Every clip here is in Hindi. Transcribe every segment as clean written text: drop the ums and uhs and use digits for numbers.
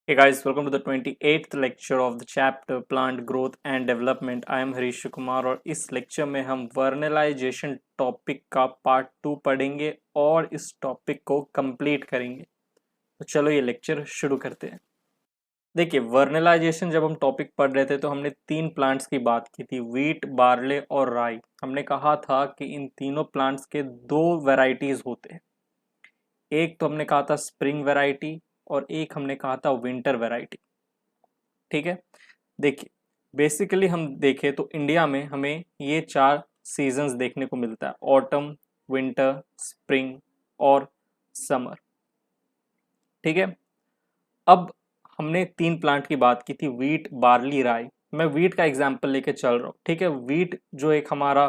Hey guys, welcome to the 28th lecture of the chapter Plant Growth and Development. I am Harish Kumar और इस लेक्चर में हम वर्नलाइजेशन टॉपिक का पार्ट 2 पढ़ेंगे और इस टॉपिक को कंप्लीट करेंगे। तो चलो ये लेक्चर शुरू करते हैं। देखिए, वर्नलाइजेशन जब हम टॉपिक पढ़ रहे थे तो हमने तीन प्लांट्स की बात की थी, वीट, बार्ले और राई। हमने कहा था कि इन तीनों प्लांट्स के दो वैरायटीज होते हैं। एक तो हमने कहा था स्प्रिंग वैरायटी और एक हमने कहा था विंटर वैरायटी। ठीक है, देखिए बेसिकली हम देखें तो इंडिया में हमें ये चार सीजन्स देखने को मिलता है, ऑटम, विंटर, स्प्रिंग और समर। ठीक है, अब हमने तीन प्लांट की बात की थी, वीट, बार्ली, राई। मैं वीट का एग्जांपल लेके चल रहा हूँ। ठीक है, वीट जो एक हमारा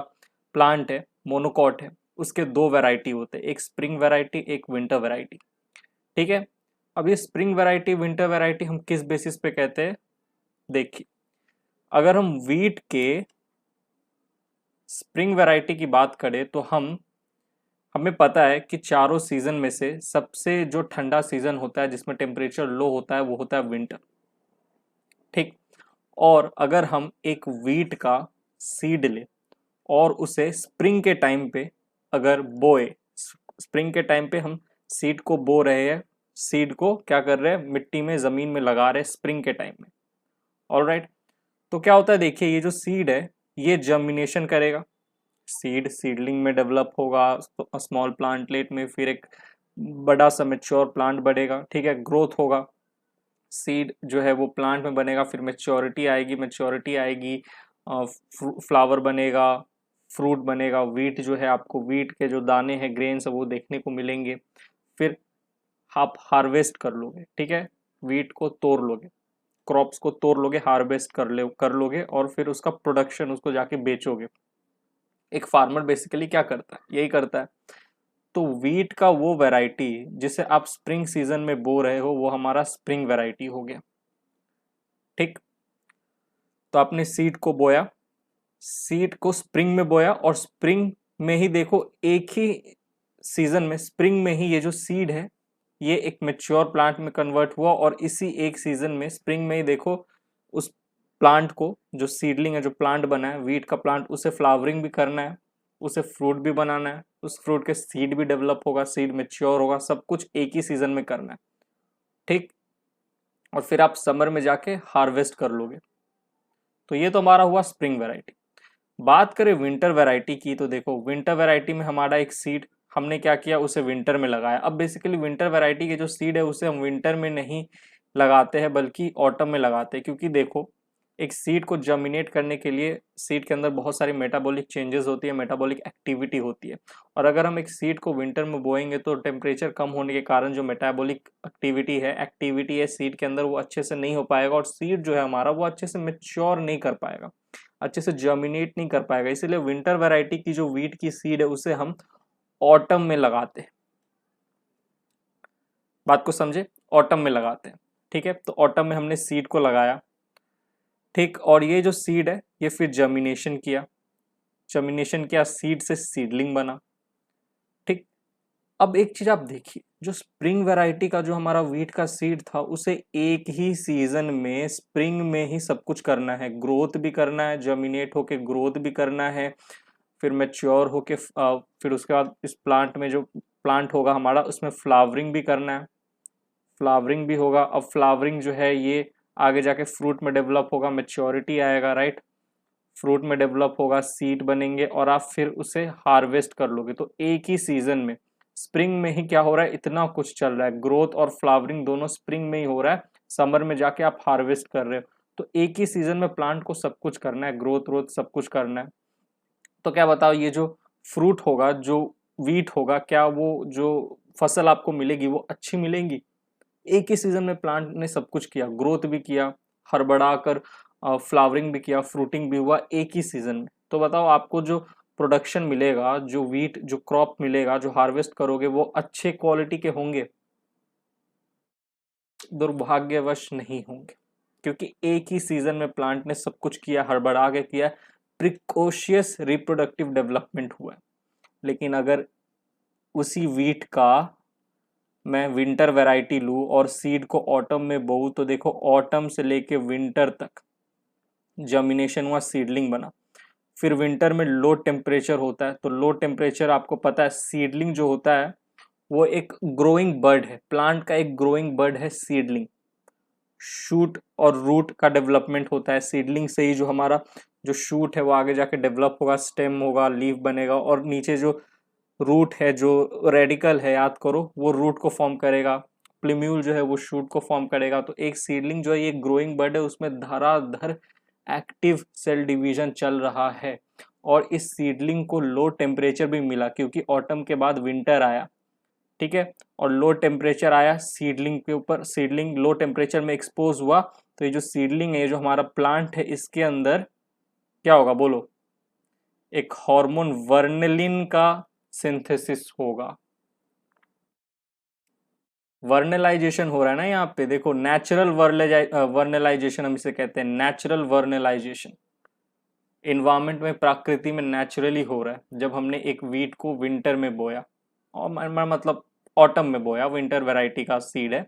प्लांट है, मोनोकॉट है, उसके दो वैरायटी होते हैं, एक स्प्रिंग वैरायटी, एक विंटर वैरायटी। ठीक है, अब ये स्प्रिंग वैरायटी, विंटर वैरायटी हम किस बेसिस पे कहते हैं? देखिए, अगर हम वीट के स्प्रिंग वैरायटी की बात करें तो हमें पता है कि चारों सीजन में से सबसे जो ठंडा सीजन होता है जिसमें टेम्परेचर लो होता है वो होता है विंटर। ठीक, और अगर हम एक वीट का सीड ले और उसे स्प्रिंग के टाइम पे अगर बोए, स्प्रिंग के टाइम पे हम सीड को बो रहे हैं, सीड को क्या कर रहे हैं, मिट्टी में जमीन में लगा रहे हैं स्प्रिंग के टाइम में। ऑलराइट, तो क्या होता है, देखिए ये जो सीड है ये जर्मिनेशन करेगा, सीड सीडलिंग में डेवलप होगा, स्मॉल प्लांटलेट में, फिर एक बड़ा सा मेच्योर प्लांट बढ़ेगा। ठीक है, ग्रोथ होगा, सीड जो है वो प्लांट में बनेगा, फिर मेच्योरिटी आएगी, मेच्योरिटी आएगी, फ्लावर बनेगा, फ्रूट बनेगा। वीट जो है, आपको वीट के जो दाने हैं, ग्रेन्स वो देखने को मिलेंगे। फिर आप हार्वेस्ट कर लोगे। ठीक है, वीट को तोड़ लोगे, क्रॉप्स को तोड़ लोगे, हार्वेस्ट कर लोगे और फिर उसका प्रोडक्शन, उसको जाके बेचोगे। एक फार्मर बेसिकली क्या करता है, यही करता है। तो वीट का वो वैरायटी जिसे आप स्प्रिंग सीजन में बो रहे हो वो हमारा स्प्रिंग वैरायटी हो गया। ठीक, तो आपने सीड को बोया, सीड को स्प्रिंग में बोया और स्प्रिंग में ही देखो, एक ही सीजन में स्प्रिंग में ही ये जो सीड है ये एक मेच्योर प्लांट में कन्वर्ट हुआ और इसी एक सीजन में स्प्रिंग में ही देखो उस प्लांट को, जो सीडलिंग है, जो प्लांट बना है वीट का प्लांट, उसे फ्लावरिंग भी करना है, उसे फ्रूट भी बनाना है, उस फ्रूट के सीड भी डेवलप होगा, सीड मेच्योर होगा, सब कुछ एक ही सीजन में करना है। ठीक, और फिर आप समर में जाके हार्वेस्ट कर लोगे। तो ये तो हमारा हुआ स्प्रिंग वैरायटी। बात करें विंटर वैरायटी की तो देखो, विंटर वैरायटी में हमारा एक सीड, हमने क्या किया, उसे विंटर में लगाया। अब बेसिकली विंटर वैरायटी के जो सीड है उसे हम विंटर में नहीं लगाते हैं बल्कि ऑटम में लगाते हैं, क्योंकि देखो एक सीड को जर्मिनेट करने के लिए सीड के अंदर बहुत सारी मेटाबॉलिक चेंजेस होती है, मेटाबॉलिक एक्टिविटी होती है। और अगर हम एक सीड को विंटर में बोएंगे तो टेम्परेचर कम होने के कारण जो मेटाबॉलिक एक्टिविटी है सीड के अंदर, वो अच्छे से नहीं हो पाएगा और सीड जो है हमारा वो अच्छे से मेच्योर नहीं कर पाएगा, अच्छे से जर्मिनेट नहीं कर पाएगा। इसीलिए विंटर वैरायटी की जो वीट की सीड है उसे हम ऑटम में लगाते हैं। बात को समझे, ऑटम में लगाते हैं। ठीक है, तो ऑटम में हमने सीड को लगाया। ठीक, और ये जो सीड है ये फिर जर्मिनेशन किया, जर्मिनेशन किया, सीड से सीडलिंग बना। ठीक, अब एक चीज आप देखिए, जो स्प्रिंग वैरायटी का जो हमारा वीट का सीड था उसे एक ही सीजन में स्प्रिंग में ही सब कुछ करना है, ग्रोथ भी करना है, जर्मिनेट होके ग्रोथ भी करना है, फिर मैच्योर होके फिर उसके बाद इस प्लांट में जो प्लांट होगा हमारा उसमें फ्लावरिंग भी करना है, फ्लावरिंग भी होगा। अब फ्लावरिंग जो है ये आगे जाके फ्रूट में डेवलप होगा, मेच्योरिटी आएगा, राइट, फ्रूट में डेवलप होगा, सीड बनेंगे और आप फिर उसे हार्वेस्ट कर लोगे। तो एक ही सीजन में स्प्रिंग में ही क्या हो रहा है, इतना कुछ चल रहा है, ग्रोथ और फ्लावरिंग दोनों स्प्रिंग में ही हो रहा है, समर में जाके आप हार्वेस्ट कर रहे हो। तो एक ही सीजन में प्लांट को सब कुछ करना है, ग्रोथ व्रोथ सब कुछ करना है। तो क्या बताओ, ये जो फ्रूट होगा, जो वीट होगा, क्या वो जो फसल आपको मिलेगी वो अच्छी मिलेगी? एक ही सीजन में प्लांट ने सब कुछ किया, ग्रोथ भी किया, हड़बड़ा कर फ्लावरिंग भी किया, फ्रूटिंग भी हुआ एक ही सीजन में। तो बताओ आपको जो प्रोडक्शन मिलेगा, जो वीट, जो क्रॉप मिलेगा, जो हार्वेस्ट करोगे, वो अच्छे क्वालिटी के होंगे? दुर्भाग्यवश नहीं होंगे, क्योंकि एक ही सीजन में प्लांट ने सब कुछ किया, हड़बड़ा के किया, प्रिकॉशियस रिप्रोडक्टिव डेवलपमेंट हुआ है। लेकिन अगर उसी वीट का मैं विंटर वैरायटी लूँ और सीड को ऑटम में बोऊँ, तो देखो ऑटम से लेके विंटर तक जर्मिनेशन हुआ, सीडलिंग बना। फिर विंटर में लो टेम्परेचर होता है, तो लो टेम्परेचर आपको पता है सीडलिंग जो होता है वो एक ग्रोइंग बर्ड है, प्लांट का एक ग्रोइंग बर्ड है सीडलिंग। शूट और रूट का डेवलपमेंट होता है सीडलिंग से ही, जो हमारा जो शूट है वो आगे जाके डेवलप होगा, स्टेम होगा, लीफ बनेगा, और नीचे जो रूट है, जो रेडिकल है, याद करो, वो रूट को फॉर्म करेगा, प्लिम्यूल जो है वो शूट को फॉर्म करेगा। तो एक सीडलिंग जो है ये ग्रोइंग बर्ड है, उसमें धराधर एक्टिव सेल डिवीजन चल रहा है। और इस सीडलिंग को लो टेम्परेचर भी मिला क्योंकि ऑटम के बाद विंटर आया, ठीक है, और लो टेम्परेचर आया सीडलिंग के ऊपर, सीडलिंग लो टेम्परेचर में एक्सपोज हुआ, तो ये जो सीडलिंग है, जो हमारा प्लांट है, इसके अंदर क्या होगा बोलो, एक हार्मोन वर्नेलिन का सिंथेसिस होगा। वर्नेलाइजेशन हो रहा है ना यहाँ पे, देखो नेचुरल वर्नेलाइजेशन हम इसे कहते हैं, नेचुरल वर्नेलाइजेशन। इन्वायरमेंट में, प्रकृति में नेचुरली हो रहा है। जब हमने एक वीट को विंटर में बोया, और मतलब ऑटम में बोया, विंटर वैरायटी का सीड है,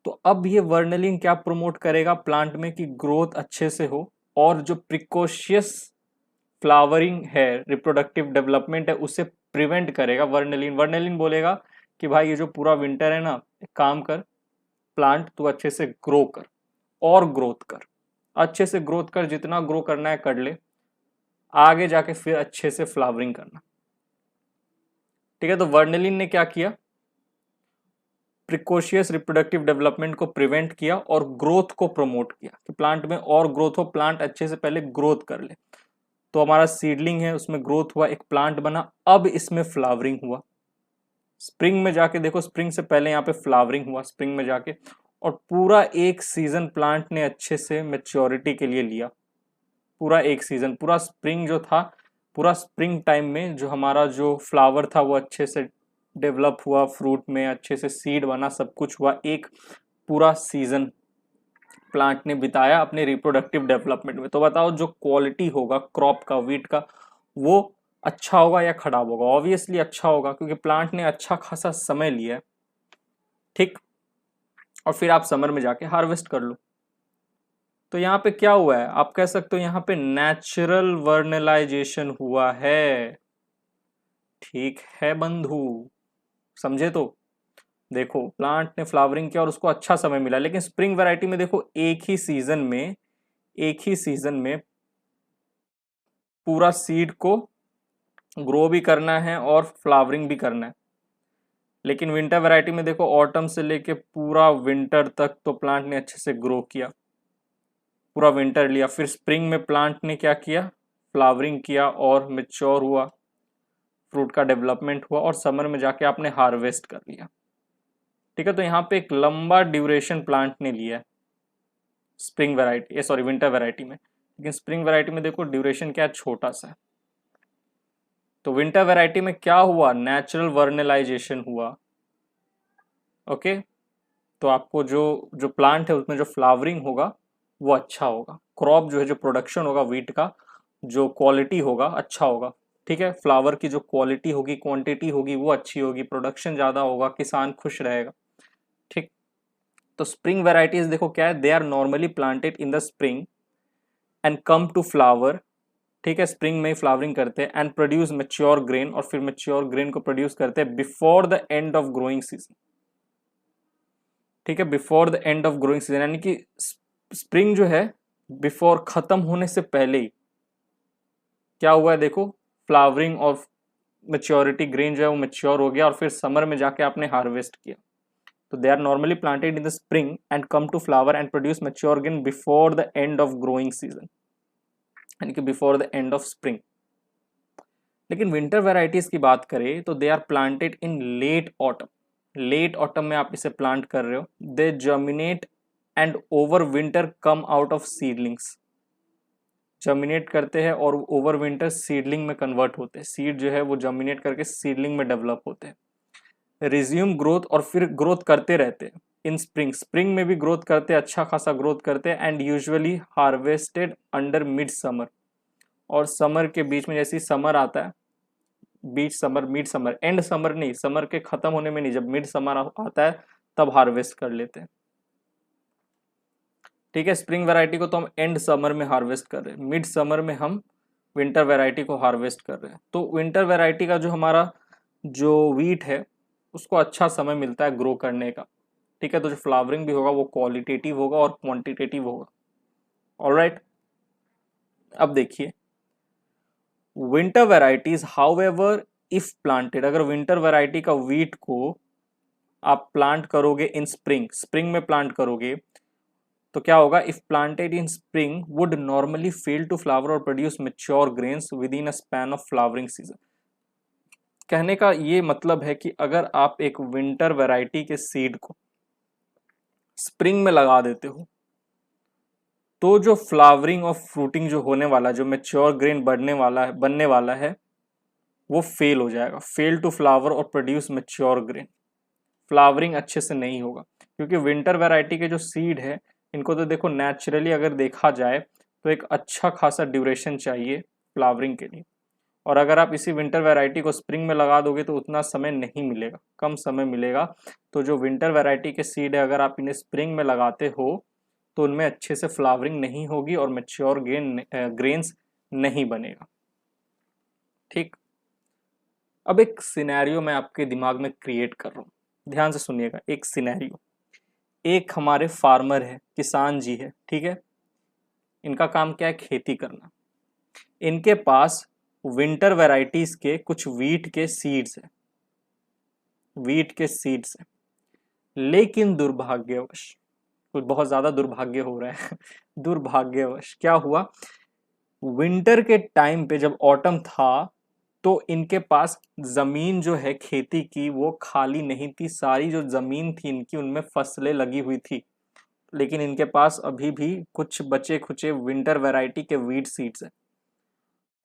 तो अब ये वर्नलिन क्या प्रमोट करेगा प्लांट में कि ग्रोथ अच्छे से हो, और जो प्रिकॉशियस फ्लावरिंग है, रिप्रोडक्टिव डेवलपमेंट है, उसे प्रिवेंट करेगा वर्नलिन। वर्नलिन बोलेगा कि भाई ये जो पूरा विंटर है ना, एक काम कर, प्लांट तू अच्छे से ग्रो कर, और ग्रोथ कर, अच्छे से ग्रोथ कर, जितना ग्रो करना है कर ले, आगे जाके फिर अच्छे से फ्लावरिंग करना। ठीक है, तो वर्नलिन ने क्या किया, प्रिकॉशियस रिप्रोडक्टिव डेवलपमेंट को प्रिवेंट किया और ग्रोथ को प्रमोट किया कि प्लांट में और ग्रोथ हो, प्लांट अच्छे से पहले ग्रोथ कर ले। तो हमारा सीडलिंग है, उसमें ग्रोथ हुआ, एक प्लांट बना, अब इसमें फ्लावरिंग हुआ। स्प्रिंग में जाके देखो, स्प्रिंग से पहले यहाँ पे फ्लावरिंग हुआ स्प्रिंग में जाके, और पूरा एक सीजन प्लांट ने अच्छे से मेच्योरिटी के लिए लिया। पूरा एक सीजन, पूरा स्प्रिंग जो था, पूरा स्प्रिंग टाइम में जो हमारा जो फ्लावर था वो अच्छे से डेवलप हुआ, फ्रूट में अच्छे से सीड बना, सब कुछ हुआ। एक पूरा सीजन प्लांट ने बिताया अपने रिप्रोडक्टिव डेवलपमेंट में। तो बताओ जो क्वालिटी होगा क्रॉप का, वीट का, वो अच्छा होगा या खराब होगा? ऑब्वियसली अच्छा होगा, क्योंकि प्लांट ने अच्छा खासा समय लिया है, ठीक, और फिर आप समर में जाके हार्वेस्ट कर लो। तो यहाँ पे क्या हुआ है, आप कह सकते हो यहाँ पे नेचुरल वर्नलाइजेशन हुआ है। ठीक है बंधु, समझे? तो देखो प्लांट ने फ्लावरिंग किया और उसको अच्छा समय मिला, लेकिन स्प्रिंग वैरायटी में देखो एक ही सीजन में पूरा सीड को ग्रो भी करना है और फ्लावरिंग भी करना है। लेकिन विंटर वैरायटी में देखो ऑटम से लेके पूरा विंटर तक तो प्लांट ने अच्छे से ग्रो किया, पूरा विंटर लिया, फिर स्प्रिंग में प्लांट ने क्या किया, फ्लावरिंग किया और मेच्योर हुआ, फ्रूट का डेवलपमेंट हुआ, और समर में जाके आपने हार्वेस्ट कर लिया। ठीक है, तो यहाँ पे एक लंबा ड्यूरेशन प्लांट ने लिया है spring variety, sorry winter variety में, लेकिन स्प्रिंग वैरायटी में देखो ड्यूरेशन क्या है, छोटा सा है। तो विंटर वैरायटी में क्या हुआ, नेचुरल वर्नलाइजेशन हुआ। ओके, तो आपको जो जो प्लांट है उसमें जो फ्लावरिंग होगा वो अच्छा होगा, क्रॉप जो है, जो प्रोडक्शन होगा वीट का, जो क्वालिटी होगा अच्छा होगा। ठीक है, फ्लावर की जो क्वालिटी होगी, क्वांटिटी होगी, वो अच्छी होगी, प्रोडक्शन ज़्यादा होगा, किसान खुश रहेगा। ठीक, तो स्प्रिंग वेराइटीज देखो क्या है, they are normally planted in the spring and come to flower. ठीक है, स्प्रिंग में ही फ्लावरिंग करते हैं, एंड प्रोड्यूस मेच्योर ग्रेन, और फिर मेच्योर ग्रेन को प्रोड्यूस करते हैं before the end of growing season. ठीक है, before the end of growing season, यानी कि स्प्रिंग जो है बिफोर खत्म होने से पहले ही क्या हुआ है, देखो फ्लावरिंग और मेच्योरिटी, ग्रेन जो है वो मेच्योर हो गया, और फिर समर में जाके आपने हार्वेस्ट किया। तो they are normally planted in the spring and come to flower and produce mature grain before the end of growing season, यानी कि before the end of spring. लेकिन विंटर वेराइटीज की बात करें तो they are planted in late autumn. Late autumn में आप इसे प्लांट कर रहे हो, they germinate and over winter come out of seedlings. Germinate करते हैं और ओवर विंटर सीडलिंग में कन्वर्ट होते हैं, सीड जो है वो जर्मिनेट करके सीडलिंग में डेवलप होते हैं। रिज्यूम ग्रोथ, और फिर ग्रोथ करते रहते हैं इन स्प्रिंग, स्प्रिंग में भी ग्रोथ करते हैं, अच्छा खासा ग्रोथ करते हैं, and usually harvested under mid summer. और समर के बीच में, जैसे ही समर आता है, बीच summer, mid summer, end summer नहीं, समर के खत्म होने में नहीं, जब मिड समर आता है तब हार्वेस्ट कर लेते हैं। ठीक है, स्प्रिंग वैरायटी को तो हम एंड समर में हार्वेस्ट कर रहे हैं, मिड समर में हम विंटर वैरायटी को हार्वेस्ट कर रहे हैं। तो विंटर वैरायटी का जो हमारा जो वीट है उसको अच्छा समय मिलता है ग्रो करने का। ठीक है, तो जो फ्लावरिंग भी होगा वो क्वालिटेटिव होगा और क्वांटिटेटिव होगा। ऑलराइट, अब देखिए winter varieties however if planted, अगर विंटर वैरायटी का वीट को आप प्लांट करोगे इन स्प्रिंग, स्प्रिंग में प्लांट करोगे तो क्या होगा, if planted in spring would normally fail to flower और produce mature grains with in a span of flowering season. कहने का ये मतलब है कि अगर आप एक विंटर वैरायटी के सीड को स्प्रिंग में लगा देते हो तो जो फ्लावरिंग और फ्रूटिंग जो होने वाला, जो मेच्योर ग्रेन बनने वाला है वो फेल हो जाएगा, फेल टू फ्लावर और प्रोड्यूस मेच्योर ग्रेन। फ्लावरिंग अच्छे से नहीं होगा, क्योंकि विंटर वैरायटी के जो सीड है इनको तो देखो नेचुरली अगर देखा जाए तो एक अच्छा खासा ड्यूरेशन चाहिए फ्लावरिंग के लिए, और अगर आप इसी विंटर वैरायटी को स्प्रिंग में लगा दोगे तो उतना समय नहीं मिलेगा, कम समय मिलेगा। तो जो विंटर वैरायटी के सीड है अगर आप इन्हें स्प्रिंग में लगाते हो तो उनमें अच्छे से फ्लावरिंग नहीं होगी और मेच्योर ग्रेन्स नहीं बनेगा। ठीक, अब एक सिनेरियो मैं आपके दिमाग में क्रिएट कर रहा हूँ, ध्यान से सुनिएगा। एक सिनेरियो, एक हमारे फार्मर है, किसान जी है, ठीक है, इनका काम क्या है, खेती करना। इनके पास विंटर वैरायटीज के कुछ वीट के सीड्स है, वीट के सीड्स है, लेकिन दुर्भाग्यवश, कुछ बहुत ज्यादा दुर्भाग्य हो रहा है दुर्भाग्यवश क्या हुआ, विंटर के टाइम पे जब ऑटम था तो इनके पास जमीन जो है खेती की वो खाली नहीं थी, सारी जो जमीन थी इनकी उनमें फसलें लगी हुई थी, लेकिन इनके पास अभी भी कुछ बचे खुचे विंटर वैरायटी के वीट सीड्स है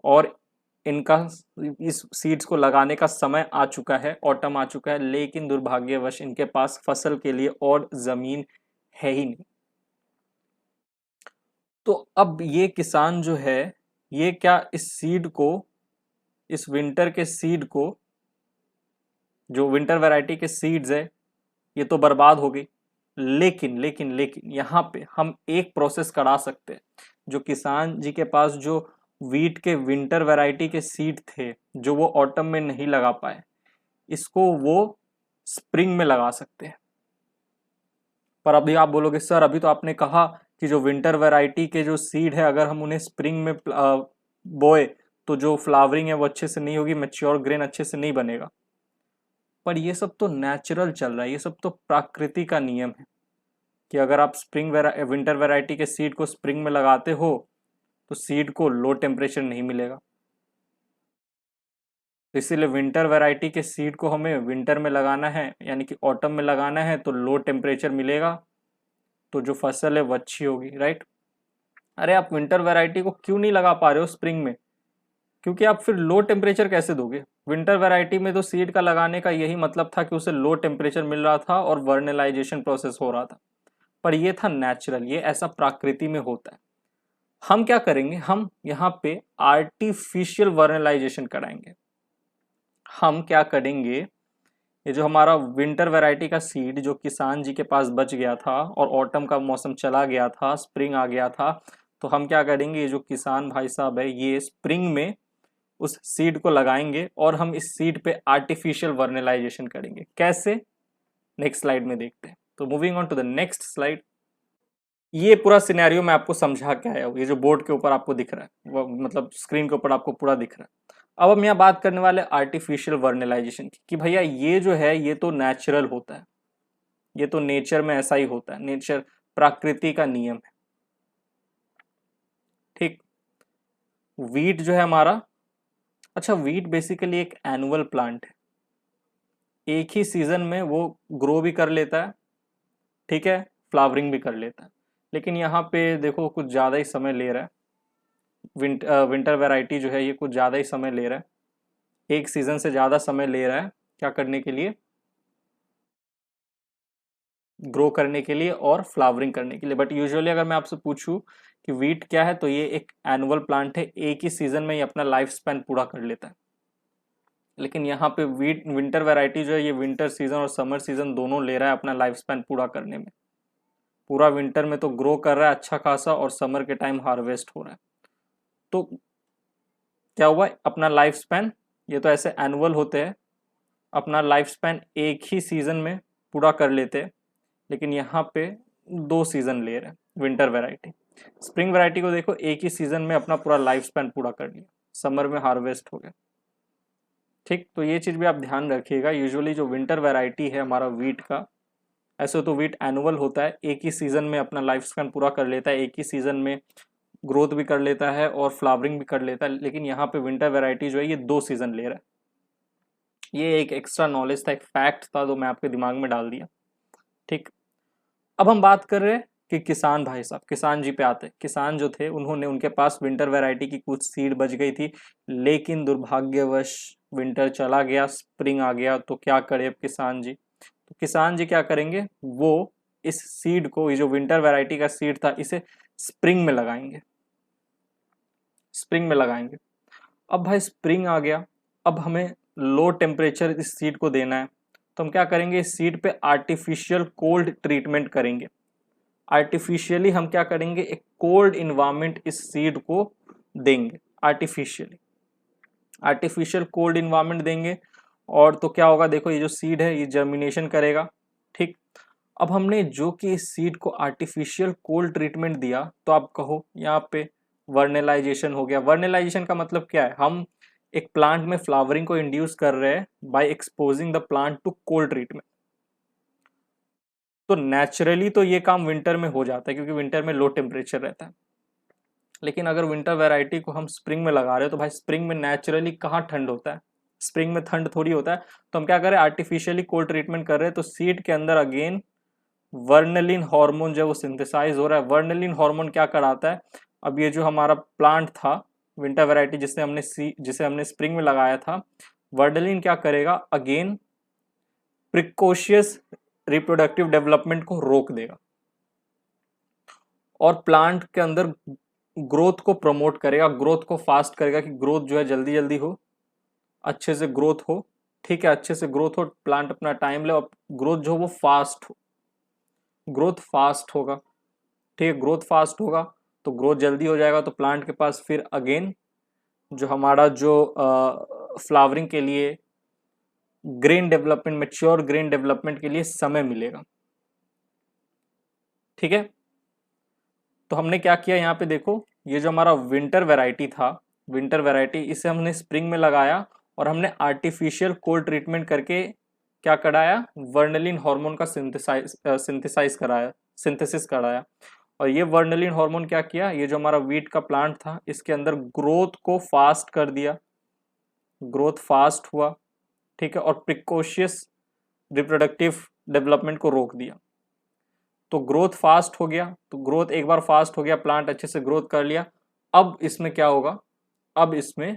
और इनका इस सीड्स को लगाने का समय आ चुका है, ऑटम आ चुका है, लेकिन दुर्भाग्यवश इनके पास फसल के लिए और जमीन है ही नहीं। तो अब ये किसान जो है ये क्या इस सीड को, इस विंटर के सीड को, जो विंटर वैरायटी के सीड्स है ये तो बर्बाद हो गई, लेकिन लेकिन लेकिन यहाँ पे हम एक प्रोसेस करा सकते हैं। जो किसान जी के पास जो वीट के विंटर वैरायटी के सीड थे जो वो ऑटम में नहीं लगा पाए, इसको वो स्प्रिंग में लगा सकते हैं। पर अभी आप बोलोगे सर अभी तो आपने कहा कि जो विंटर वैरायटी के जो सीड है अगर हम उन्हें स्प्रिंग में बोए तो जो फ्लावरिंग है वो अच्छे से नहीं होगी, मैच्योर ग्रेन अच्छे से नहीं बनेगा। पर ये सब तो नेचुरल चल रहा है, ये सब तो प्रकृति का नियम है कि अगर आप विंटर वैरायटी के सीड को स्प्रिंग में लगाते हो तो सीड को लो टेम्परेचर नहीं मिलेगा। तो इसीलिए विंटर वैरायटी के सीड को हमें विंटर में लगाना है, यानी कि ऑटम में लगाना है तो लो टेम्परेचर मिलेगा, तो जो फसल है वो अच्छी होगी, राइट। अरे आप विंटर वैरायटी को क्यों नहीं लगा पा रहे हो स्प्रिंग में, क्योंकि आप फिर लो टेम्परेचर कैसे दोगे। विंटर वैरायटी में तो सीड का लगाने का यही मतलब था कि उसे लो टेम्परेचर मिल रहा था और वर्नलाइजेशन प्रोसेस हो रहा था, पर ये था नेचुरल, ये ऐसा प्रकृति में होता है। हम क्या करेंगे, हम यहाँ पे आर्टिफिशियल वर्नलाइजेशन कराएंगे। हम क्या करेंगे, ये जो हमारा विंटर वैरायटी का सीड जो किसान जी के पास बच गया था और ऑटम का मौसम चला गया था, स्प्रिंग आ गया था, तो हम क्या करेंगे, ये जो किसान भाई साहब है ये स्प्रिंग में उस सीड को लगाएंगे और हम इस सीड पे आर्टिफिशियल वर्नलाइजेशन करेंगे। कैसे, नेक्स्ट स्लाइड में देखते हैं। तो moving on to the next slide. ये पूरा सिनेरियो मैं आपको समझा के आया हूँ, ये जो बोर्ड के ऊपर आपको दिख रहा है वो मतलब स्क्रीन के ऊपर आपको पूरा दिख रहा है। अब हम यहाँ बात करने वाले आर्टिफिशियल वर्नलाइजेशन की, कि भैया ये जो है ये तो नेचुरल होता है, ये तो नेचर में ऐसा ही होता है, नेचर प्रकृति का नियम है। ठीक, वीट जो है हमारा, अच्छा वीट बेसिकली एक एनुअल प्लांट है, एक ही सीजन में वो ग्रो भी कर लेता है, ठीक है, फ्लावरिंग भी कर लेता है, लेकिन यहाँ पे देखो कुछ ज़्यादा ही समय ले रहा है। विंटर वैरायटी जो है ये कुछ ज़्यादा ही समय ले रहा है, एक सीजन से ज़्यादा समय ले रहा है क्या करने के लिए, ग्रो करने के लिए और फ्लावरिंग करने के लिए। बट यूजुअली अगर मैं आपसे पूछूं कि वीट क्या है तो ये एक एनुअल प्लांट है, एक ही सीजन में ये अपना लाइफ स्पैन पूरा कर लेता है। लेकिन यहाँ पे विंटर वैरायटी जो है ये विंटर सीजन और समर सीजन दोनों ले रहा है अपना लाइफ स्पैन पूरा करने में। पूरा विंटर में तो ग्रो कर रहा है अच्छा खासा और समर के टाइम हार्वेस्ट हो रहा है। तो क्या हुआ अपना लाइफ स्पैन, ये तो ऐसे एनुअल होते हैं, अपना लाइफ स्पैन एक ही सीजन में पूरा कर लेते हैं, लेकिन यहाँ पे 2 सीजन ले रहे हैं विंटर वैरायटी। स्प्रिंग वैरायटी को देखो एक ही सीजन में अपना पूरा लाइफ स्पैन पूरा कर लिया, समर में हार्वेस्ट हो गया। ठीक, तो ये चीज़ भी आप ध्यान रखिएगा। यूजुअली जो विंटर वैरायटी है हमारा वीट का, ऐसे तो वीट एनुअल होता है, एक ही सीजन में अपना लाइफ स्पैन पूरा कर लेता है, एक ही सीजन में ग्रोथ भी कर लेता है और फ्लावरिंग भी कर लेता है। लेकिन यहाँ पे विंटर वैरायटी जो है ये 2 सीजन ले रहा है। ये एक एक्स्ट्रा नॉलेज था, एक फैक्ट था जो मैं आपके दिमाग में डाल दिया। ठीक, अब हम बात कर रहे हैं कि किसान भाई साहब, किसान जी पे आते हैं। किसान जो थे उन्होंने, उनके पास विंटर वैरायटी की कुछ सीड बच गई थी, लेकिन दुर्भाग्यवश विंटर चला गया, स्प्रिंग आ गया, तो क्या करे अब किसान जी। तो किसान जी क्या करेंगे, वो इस सीड को, ये जो विंटर वैरायटी का सीड था, इसे स्प्रिंग में लगाएंगे, स्प्रिंग में लगाएंगे। अब भाई स्प्रिंग आ गया, अब हमें लो टेम्परेचर इस सीड को देना है, तो हम क्या करेंगे, इस सीड पे आर्टिफिशियल कोल्ड ट्रीटमेंट करेंगे। आर्टिफिशियली हम क्या करेंगे, एक कोल्ड इन्वायरमेंट इस सीड को देंगे आर्टिफिशियली, आर्टिफिशियल कोल्ड इन्वायरमेंट देंगे। और तो क्या होगा, देखो ये जो सीड है ये जर्मिनेशन करेगा। ठीक, अब हमने जो कि इस सीड को आर्टिफिशियल कोल्ड ट्रीटमेंट दिया, तो आप कहो यहाँ पे वर्नेलाइजेशन हो गया। वर्नेलाइजेशन का मतलब क्या है, हम एक प्लांट में फ्लावरिंग को इंड्यूस कर रहे हैं by exposing the plant to cold treatment. तो नेचुरली तो ये काम विंटर में हो जाता है क्योंकि विंटर में लो टेम्परेचर रहता है। लेकिन अगर विंटर वैरायटी को हम स्प्रिंग में लगा रहे हो, तो भाई स्प्रिंग में नेचुरली कहाँ ठंड होता है, स्प्रिंग में ठंड थोड़ी होता है। तो हम क्या कर रहे हैं, आर्टिफिशियली कोल्ड ट्रीटमेंट कर रहे हैं, तो सीड के अंदर अगेन वर्नलिन हार्मोन जो वो सिंथेसाइज हो रहा है। वर्नलिन हार्मोन क्या कराता है, अब ये जो हमारा प्लांट था विंटर वैरायटी जिसे हमने स्प्रिंग में लगाया था, वर्नलिन क्या करेगा, अगेन प्रिकॉशियस रिप्रोडक्टिव डेवलपमेंट को रोक देगा और प्लांट के अंदर ग्रोथ को प्रमोट करेगा, ग्रोथ को फास्ट करेगा कि ग्रोथ जो है जल्दी जल्दी हो, अच्छे से ग्रोथ हो। ठीक है, अच्छे से ग्रोथ हो, प्लांट अपना टाइम ले और ग्रोथ जो वो फास्ट हो, ग्रोथ फास्ट होगा। ठीक है, ग्रोथ फास्ट होगा तो ग्रोथ जल्दी हो जाएगा, तो प्लांट के पास फिर अगेन जो हमारा जो फ्लावरिंग के लिए grain development, mature grain development के लिए समय मिलेगा। ठीक है, तो हमने क्या किया यहाँ पे देखो, ये जो हमारा विंटर वैरायटी था, विंटर वैरायटी, इसे हमने स्प्रिंग में लगाया और हमने आर्टिफिशियल कोल्ड ट्रीटमेंट करके क्या कराया, वर्नलिन हार्मोन का सिंथेसाइज कराया, सिंथेसिस कराया। और ये वर्नलिन हार्मोन क्या किया, ये जो हमारा वीट का प्लांट था इसके अंदर ग्रोथ को फास्ट कर दिया, ग्रोथ फास्ट हुआ। ठीक है, और प्रिकॉशियस रिप्रोडक्टिव डेवलपमेंट को रोक दिया। तो ग्रोथ फास्ट हो गया, तो ग्रोथ एक बार फास्ट हो गया, प्लांट अच्छे से ग्रोथ कर लिया। अब इसमें क्या होगा, अब इसमें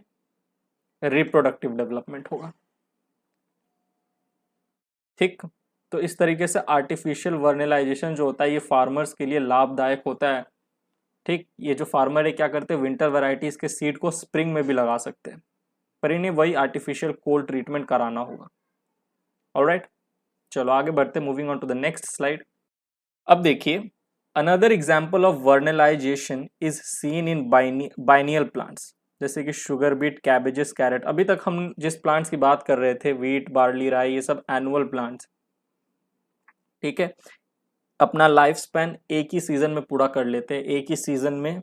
रिप्रोडक्टिव डेवलपमेंट होगा। ठीक, तो इस तरीके से आर्टिफिशियल वर्नेलाइजेशन जो होता है ये फार्मर्स के लिए लाभदायक होता है। ठीक, ये जो फार्मर है क्या करते हैं, विंटर वैरायटीज के सीड को स्प्रिंग में भी लगा सकते हैं, पर इन्हें वही आर्टिफिशियल कोल्ड ट्रीटमेंट कराना होगा। ऑलराइट, चलो आगे बढ़ते, moving on to the next slide. अब देखिए, another example of vernalization is seen in biennial plants, जैसे कि शुगर बीट, कैबेजेस, कैरेट। अभी तक हम जिस प्लांट्स की बात कर रहे थे, वीट, बार्ली, राई, ये सब एनुअल प्लांट्स। ठीक है, अपना लाइफ स्पैन एक ही सीजन में पूरा कर लेते हैं, एक ही सीजन में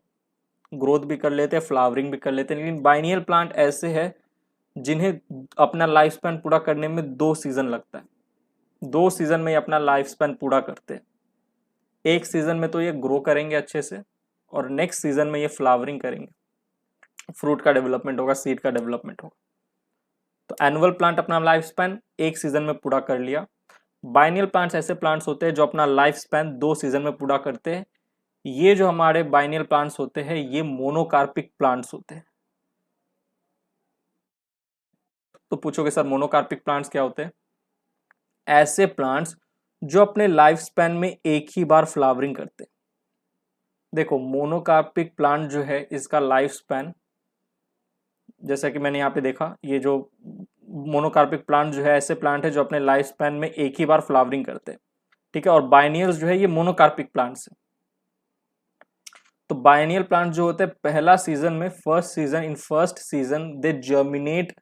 ग्रोथ भी कर लेते हैं, फ्लावरिंग भी कर लेते हैं। लेकिन बाइनियल प्लांट ऐसे है जिन्हें अपना लाइफ स्पैन पूरा करने में 2 सीजन लगता है, 2 सीजन में ये अपना लाइफ स्पैन पूरा करते हैं। एक सीजन में तो ये ग्रो करेंगे अच्छे से और नेक्स्ट सीजन में ये फ्लावरिंग करेंगे, फ्रूट का डेवलपमेंट होगा, सीड का डेवलपमेंट होगा। तो एनुअल प्लांट अपना लाइफ स्पैन एक सीजन में पूरा कर लिया। बाइनियल प्लांट्स ऐसे प्लांट्स होते हैं जो अपना लाइफ स्पैन 2 सीजन में पूरा करते हैं। ये जो हमारे बाइनियल प्लांट्स होते हैं ये मोनोकार्पिक प्लांट्स होते हैं। तो पूछोगे सर मोनोकार्पिक प्लांट्स क्या होते हैं, ऐसे प्लांट्स जो अपने लाइफ स्पैन में एक ही बार फ्लावरिंग करते हैं। देखो मोनोकार्पिक प्लांट जो है इसका लाइफ स्पैन, जैसा कि मैंने यहाँ पे देखा, ये जो मोनोकार्पिक प्लांट जो है ऐसे प्लांट है जो अपने लाइफ स्पैन में एक ही बार फ्लावरिंग करते हैं, ठीक है। और बाइनियल्स जो है ये मोनोकार्पिक प्लांट्स है। तो बाइनियल प्लांट जो होते हैं पहला सीजन में, first season they germinate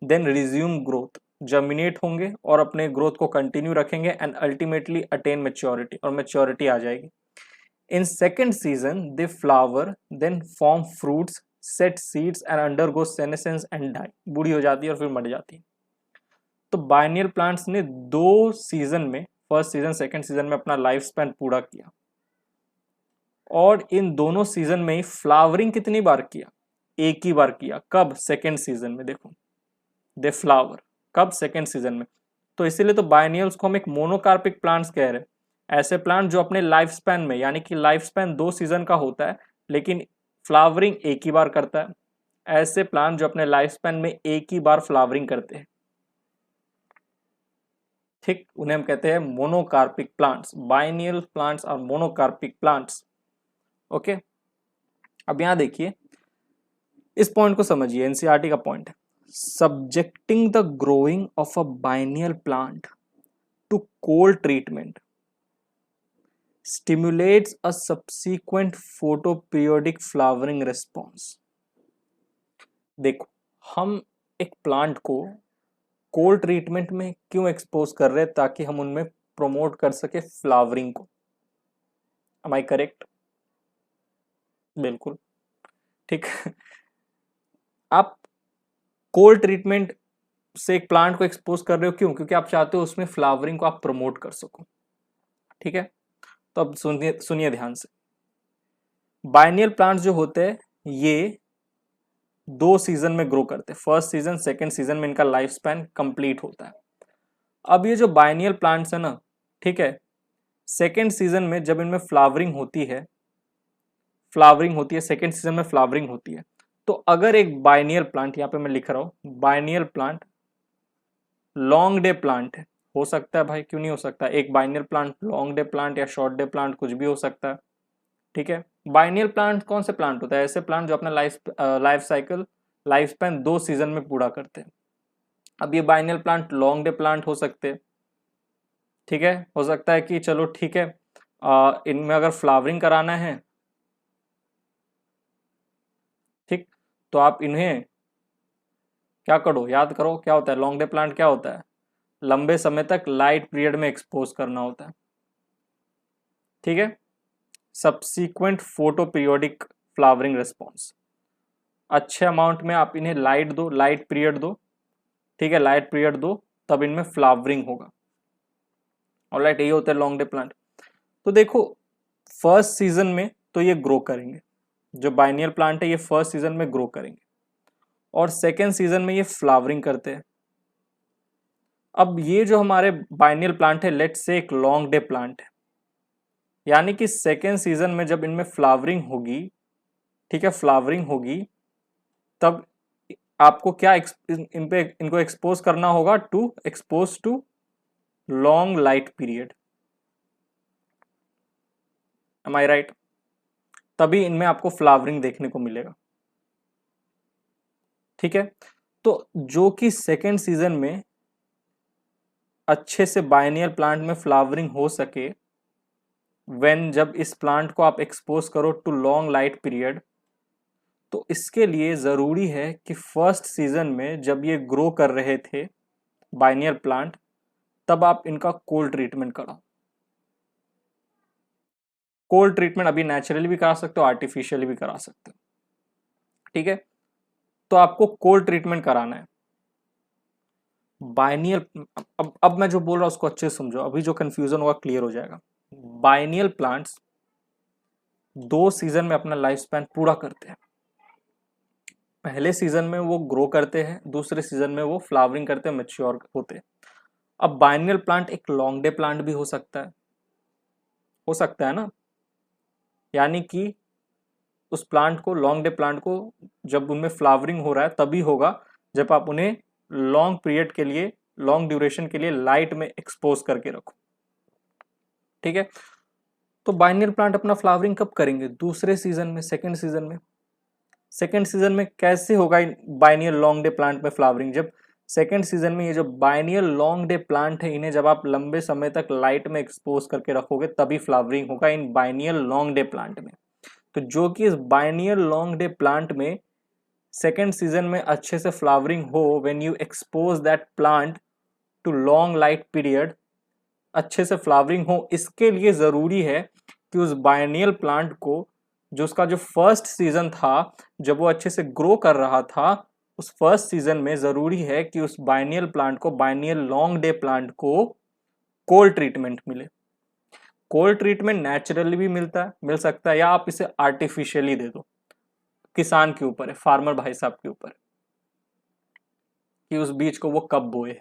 then resume growth, germinate होंगे और अपने ग्रोथ को कंटिन्यू रखेंगे एंड अल्टीमेटली अटेन मेच्योरिटी, और मेच्योरिटी आ जाएगी। In second season they flower then form fruits set seeds and undergo senescence and die, बूढ़ी हो जाती है और फिर मर जाती है। तो बाइनियल प्लांट्स ने 2 सीजन में, फर्स्ट सीजन सेकेंड सीजन में अपना लाइफ स्पैन पूरा किया, और इन दोनों सीजन में ही फ्लावरिंग कितनी बार किया? एक ही बार किया। कब? सेकेंड सीजन में। देखो दे फ्लावर कब? सेकेंड सीजन में। तो इसीलिए तो बाइनियल्स को हम एक मोनोकार्पिक प्लांट्स कह रहे हैं, ऐसे प्लांट जो अपने लाइफ स्पैन में, यानी कि लाइफ स्पैन 2 सीजन का होता है लेकिन फ्लावरिंग एक ही बार करता है, ऐसे प्लांट जो अपने लाइफ स्पैन में एक ही बार फ्लावरिंग करते हैं, ठीक, उन्हें हम कहते हैं मोनोकार्पिक प्लांट्स। बाइनियल प्लांट्स और मोनोकार्पिक प्लांट्स। ओके, अब यहां देखिए, इस पॉइंट को समझिए, एनसीईआरटी का पॉइंट है, subjecting the growing of a biennial plant to cold treatment stimulates a subsequent photoperiodic flowering response। देखो, हम एक प्लांट को कोल्ड ट्रीटमेंट में क्यों एक्सपोज कर रहे हैं? ताकि हम उनमें प्रोमोट कर सके फ्लावरिंग को। Am I correct? बिल्कुल ठीक आप कोल्ड ट्रीटमेंट से एक प्लांट को एक्सपोज कर रहे हो, क्यों? क्योंकि आप चाहते हो उसमें फ्लावरिंग को आप प्रमोट कर सको, ठीक है। तो अब सुनिए ध्यान से, बाइनियल प्लांट्स जो होते हैं ये 2 सीजन में ग्रो करते हैं, फर्स्ट सीजन सेकेंड सीजन में इनका लाइफ स्पैन कंप्लीट होता है। अब ये जो बाइनियल प्लांट्स है ना, ठीक है, सेकेंड सीजन में जब इनमें फ्लावरिंग होती है सेकेंड सीजन में फ्लावरिंग होती है, तो अगर एक बाइनियल प्लांट, यहाँ पे मैं लिख रहा हूं biennial plant long day plant है, हो सकता है भाई, क्यों नहीं हो सकता, एक biennial plant long day plant या शॉर्ट डे प्लांट कुछ भी हो सकता है, ठीक है। बाइनियल प्लांट कौन से प्लांट होता है? ऐसे प्लांट जो अपना लाइफ स्पैन 2 सीजन में पूरा करते हैं। अब ये biennial plant long day plant हो सकते हैं, ठीक है। हो सकता है कि चलो ठीक है, इनमें अगर फ्लावरिंग कराना है, ठीक, तो आप इन्हें क्या करो, याद करो क्या होता है लॉन्ग डे प्लांट, क्या होता है? लंबे समय तक लाइट पीरियड में एक्सपोज करना होता है, ठीक है। Subsequent photo periodic flowering response, अच्छे अमाउंट में आप इन्हें लाइट दो, लाइट पीरियड दो, ठीक है, लाइट पीरियड दो, तब इनमें फ्लावरिंग होगा। ऑलराइट, यही होता है लॉन्ग डे प्लांट। तो देखो, फर्स्ट सीजन में तो ये ग्रो करेंगे, जो बाइनियल प्लांट है ये फर्स्ट सीजन में ग्रो करेंगे, और सेकेंड सीजन में ये फ्लावरिंग करते हैं। अब ये जो हमारे बाइनियल प्लांट है, लेट से एक लॉन्ग डे प्लांट है, यानी कि सेकेंड सीजन में जब इनमें फ्लावरिंग होगी, ठीक है, फ्लावरिंग होगी, तब आपको क्या इनको एक्सपोज करना होगा? To expose to long light period. Am I right? तभी इनमें आपको फ्लावरिंग देखने को मिलेगा, ठीक है। तो जो कि सेकेंड सीजन में अच्छे से बाइनियल प्लांट में फ्लावरिंग हो सके, व्हेन जब इस प्लांट को आप एक्सपोज करो टू लॉन्ग लाइट पीरियड, तो इसके लिए जरूरी है कि फर्स्ट सीजन में जब ये ग्रो कर रहे थे बाइनियल प्लांट, तब आप इनका कोल्ड ट्रीटमेंट कराओ। कोल्ड ट्रीटमेंट अभी नेचुरली भी करा सकते हो, आर्टिफिशियली भी करा सकते हो, ठीक है। तो आपको कोल्ड ट्रीटमेंट कराना है बाइनियल। अब मैं जो बोल रहा हूं उसको अच्छे से समझो, अभी जो कंफ्यूजन होगा क्लियर हो जाएगा। बाइनियल प्लांट्स 2 सीजन में अपना लाइफ स्पैन पूरा करते हैं। पहले सीजन में वो ग्रो करते हैं, दूसरे सीजन में वो फ्लावरिंग करते हैं, मैच्योर होते हैं। अब बाइनियल प्लांट एक लॉन्ग डे प्लांट भी हो सकता है, ना, यानी कि उस प्लांट को, लॉन्ग डे प्लांट को, जब उनमें फ्लावरिंग हो रहा है तभी होगा जब आप उन्हें लॉन्ग पीरियड के लिए, लॉन्ग ड्यूरेशन के लिए लाइट में एक्सपोज करके रखो, ठीक है। तो बाइनियल प्लांट अपना फ्लावरिंग कब करेंगे? दूसरे सीजन में, सेकेंड सीजन में। सेकेंड सीजन में कैसे होगा बाइनियल लॉन्ग डे प्लांट में फ्लावरिंग? जब सेकेंड सीजन में ये जो बाइनियल लॉन्ग डे प्लांट है, इन्हें जब आप लंबे समय तक लाइट में एक्सपोज करके रखोगे तभी फ्लावरिंग होगा इन बाइनियल लॉन्ग डे प्लांट में। तो जो कि इस बाइनियल लॉन्ग डे प्लांट में सेकेंड सीजन में अच्छे से फ्लावरिंग हो, when you expose that plant to long light period, अच्छे से फ्लावरिंग हो, इसके लिए ज़रूरी है कि उस बाइनियल प्लांट को, जो उसका जो फर्स्ट सीजन था जब वो अच्छे से ग्रो कर रहा था, उस फर्स्ट सीजन में ज़रूरी है कि उस बाइनियल प्लांट को, बाइनियल लॉन्ग डे प्लांट को कोल्ड ट्रीटमेंट मिले। कोल्ड ट्रीटमेंट नेचुरली भी मिल सकता है, या आप इसे आर्टिफिशियली दे दो। किसान के ऊपर है, फार्मर भाई साहब के ऊपर, कि उस बीज को वो कब बोए।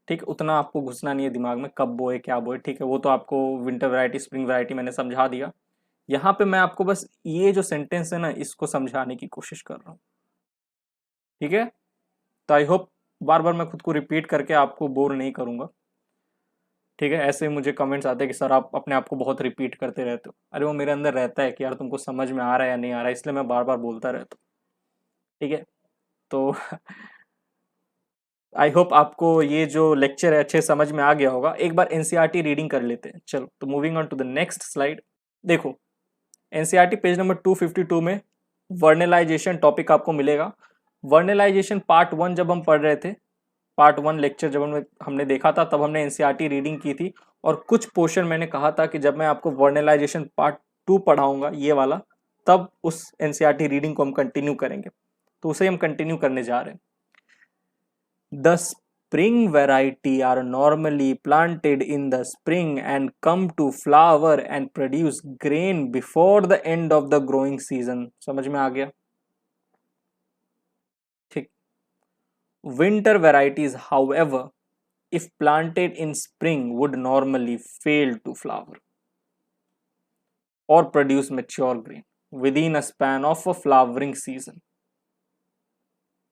ठीक, उतना आपको घुसना नहीं है दिमाग में कब बोए क्या बोए, ठीक है, वो तो आपको विंटर वैरायटी स्प्रिंग वैरायटी मैंने समझा दिया। यहाँ पे मैं आपको बस ये जो सेंटेंस है ना, इसको समझाने की कोशिश कर रहा हूँ। ठीक है, तो आई होप बार बार मैं खुद को रिपीट करके आपको बोर नहीं करूंगा। ठीक है, ऐसे मुझे कमेंट्स आते हैं कि सर आप अपने आप को बहुत रिपीट करते रहते हो। अरे वो मेरे अंदर रहता है कि यार तुमको समझ में आ रहा है या नहीं आ रहा है, इसलिए मैं बार बार बोलता रहता हूँ। ठीक है, तो आई होप आपको ये जो लेक्चर है अच्छे समझ में आ गया होगा। एक बार एनसीईआरटी रीडिंग कर लेते हैं। चलो, तो moving on to the next slide. देखो, एनसीईआरटी पेज नंबर 252 में वर्नलाइजेशन टॉपिक आपको मिलेगा। वर्नलाइजेशन पार्ट 1 जब हम पढ़ रहे थे, पार्ट 1 लेक्चर जब हमने देखा था, तब हमने एनसीईआरटी रीडिंग की थी, और कुछ पोर्शन मैंने कहा था कि जब मैं आपको वर्नलाइजेशन पार्ट 2 पढ़ाऊंगा, ये वाला, तब उस एनसीईआरटी रीडिंग को हम कंटिन्यू करेंगे। तो उसे हम कंटिन्यू करने जा रहे हैं। The spring variety are normally planted in the spring and come to flower and produce grain before the end of the growing season. समझ में आ गया? ठीक। Winter varieties, however, if planted in spring, would normally fail to flower or produce mature grain within a span of a flowering season.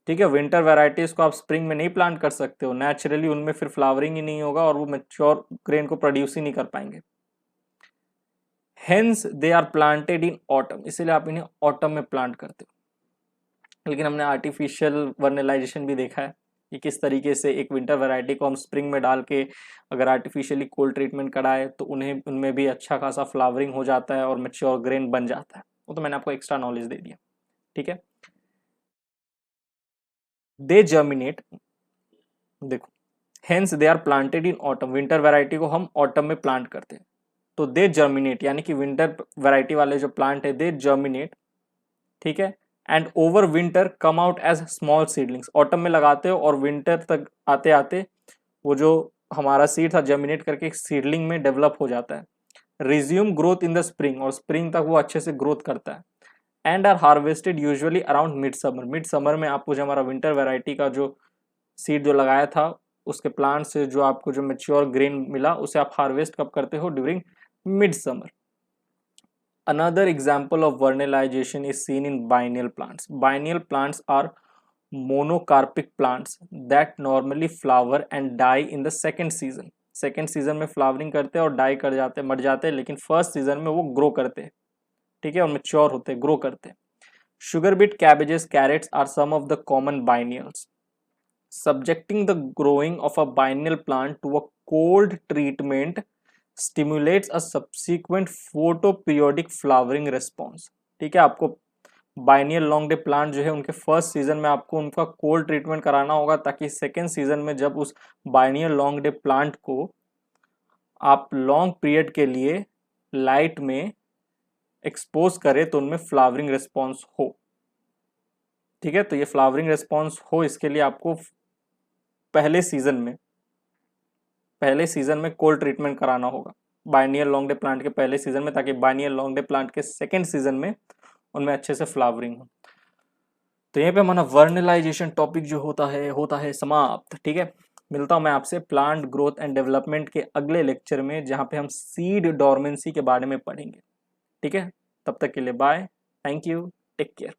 ठीक है, विंटर वैरायटीज को आप स्प्रिंग में नहीं प्लांट कर सकते हो, नेचुरली उनमें फिर फ्लावरिंग ही नहीं होगा और वो मैच्योर ग्रेन को प्रोड्यूस ही नहीं कर पाएंगे। Hence they are planted in autumn, इसीलिए आप इन्हें ऑटम में प्लांट करते हो। लेकिन हमने आर्टिफिशियल वर्नलाइजेशन भी देखा है कि किस तरीके से एक विंटर वैरायटी को हम स्प्रिंग में डाल के अगर आर्टिफिशियली कोल्ड ट्रीटमेंट कराए तो उनमें भी अच्छा खासा फ्लावरिंग हो जाता है और मैच्योर ग्रेन बन जाता है। वो तो मैंने आपको एक्स्ट्रा नॉलेज दे दिया। ठीक है, दे जर्मिनेट, देखो, hence they are planted in autumn, winter variety को हम ऑटम में प्लांट करते हैं। तो दे जर्मिनेट, यानी कि विंटर वैरायटी वाले जो प्लांट है दे जर्मिनेट, ठीक है, and over winter come out as small seedlings. Autumn में लगाते हो और विंटर तक आते आते वो जो हमारा सीड था जर्मिनेट करके एक सीडलिंग में डेवलप हो जाता है। Resume growth in the spring, और स्प्रिंग तक वो अच्छे से ग्रोथ करता है। And are harvested usually around mid summer, mid summer में आपको जो हमारा विंटर वैरायटी का जो सीड जो लगाया था उसके प्लांट से जो आपको जो मेच्योर ग्रेन मिला उसे आप हार्वेस्ट कब करते हो? During mid summer. Another example of vernalization is seen in biennial plants. Biennial plants are monocarpic plants that normally flower and die in the second season. Second season में फ्लावरिंग करते हैं और डाई कर जाते हैं, मर जाते हैं, लेकिन फर्स्ट सीजन में वो ग्रो करते हैं। ठीक है, और मेच्योर होते हैं, ग्रो करते हैं। Sugar beet, cabbages, carrots are some of the common biennials. Subjecting the growing of a biennial plant to a cold treatment stimulates a subsequent photoperiodic flowering response. ठीक है, आपको बाइनियल लॉन्ग डे प्लांट जो है उनके फर्स्ट सीजन में आपको उनका कोल्ड ट्रीटमेंट कराना होगा, ताकि सेकेंड सीजन में जब उस बाइनियल लॉन्ग डे प्लांट को आप लॉन्ग पीरियड के लिए लाइट में एक्सपोज करें तो उनमें फ्लावरिंग रिस्पॉन्स हो। ठीक है, तो ये फ्लावरिंग रिस्पॉन्स हो, इसके लिए आपको पहले सीजन में कोल्ड ट्रीटमेंट कराना होगा बाइनियल लॉन्ग डे प्लांट के पहले सीजन में, ताकि बाइनियल लॉन्ग डे प्लांट के सेकेंड सीजन में उनमें अच्छे से फ्लावरिंग हो। तो यहीं पे हमारा वर्नलाइजेशन टॉपिक जो होता है समाप्त। ठीक है, मिलता हूं मैं आपसे प्लांट ग्रोथ एंड डेवलपमेंट के अगले लेक्चर में, जहां पे हम सीड डोरमेंसी के बारे में पढ़ेंगे। ठीक है, तब तक के लिए bye, thank you, take care.